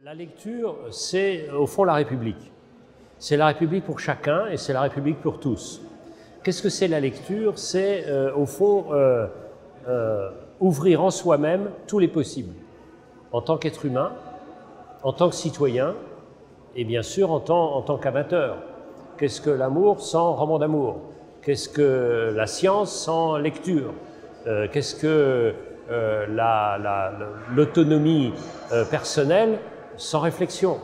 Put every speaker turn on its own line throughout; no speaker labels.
La lecture, c'est au fond la République. C'est la République pour chacun et c'est la République pour tous. Qu'est-ce que c'est la lecture? C'est au fond ouvrir en soi-même tous les possibles, en tant qu'être humain, en tant que citoyen et bien sûr en tant qu'amateur. Qu'est-ce que l'amour sans roman d'amour? Qu'est-ce que la science sans lecture? Qu'est-ce que l'autonomie personnelle sans réflexion?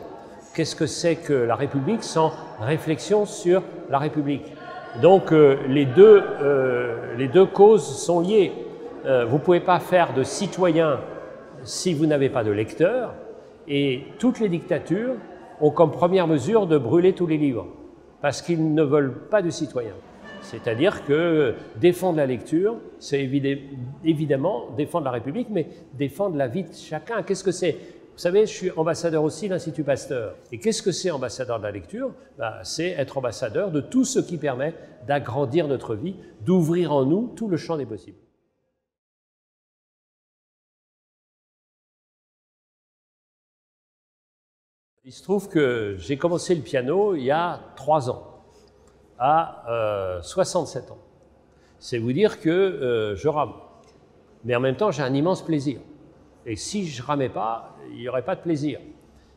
Qu'est-ce que c'est que la République sans réflexion sur la République? Donc les deux causes sont liées. Vous ne pouvez pas faire de citoyen si vous n'avez pas de lecteur, et toutes les dictatures ont comme première mesure de brûler tous les livres, parce qu'ils ne veulent pas de citoyens. C'est-à-dire que défendre la lecture, c'est évidemment défendre la République, mais défendre la vie de chacun. Qu'est-ce que c'est? Vous savez, je suis ambassadeur aussi de l'Institut Pasteur. Et qu'est-ce que c'est ambassadeur de la lecture? C'est être ambassadeur de tout ce qui permet d'agrandir notre vie, d'ouvrir en nous tout le champ des possibles. Il se trouve que j'ai commencé le piano il y a 3 ans, à 67 ans. C'est vous dire que je rame. Mais en même temps, j'ai un immense plaisir. Et si je ne ramais pas, il n'y aurait pas de plaisir.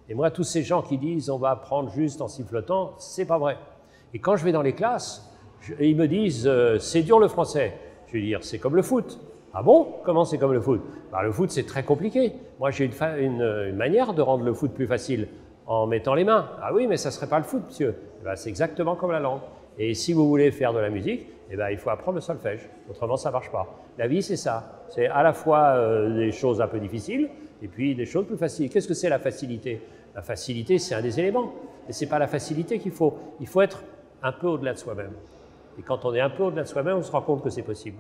Et moi, tous ces gens qui disent « on va apprendre juste en sifflotant », c'est pas vrai. Et quand je vais dans les classes, ils me disent « c'est dur le français ». Je vais dire « c'est comme le foot ». Ah bon? Comment c'est comme le foot? Le foot, c'est très compliqué. Moi, j'ai une manière de rendre le foot plus facile, en mettant les mains. Ah oui, mais ça ne serait pas le foot, monsieur. C'est exactement comme la langue. Et si vous voulez faire de la musique, il faut apprendre le solfège. Autrement, ça ne marche pas. La vie, c'est ça. C'est à la fois des choses un peu difficiles et puis des choses plus faciles. Qu'est-ce que c'est la facilité? La facilité, c'est un des éléments. Mais ce n'est pas la facilité qu'il faut. Il faut être un peu au-delà de soi-même. Et quand on est un peu au-delà de soi-même, on se rend compte que c'est possible.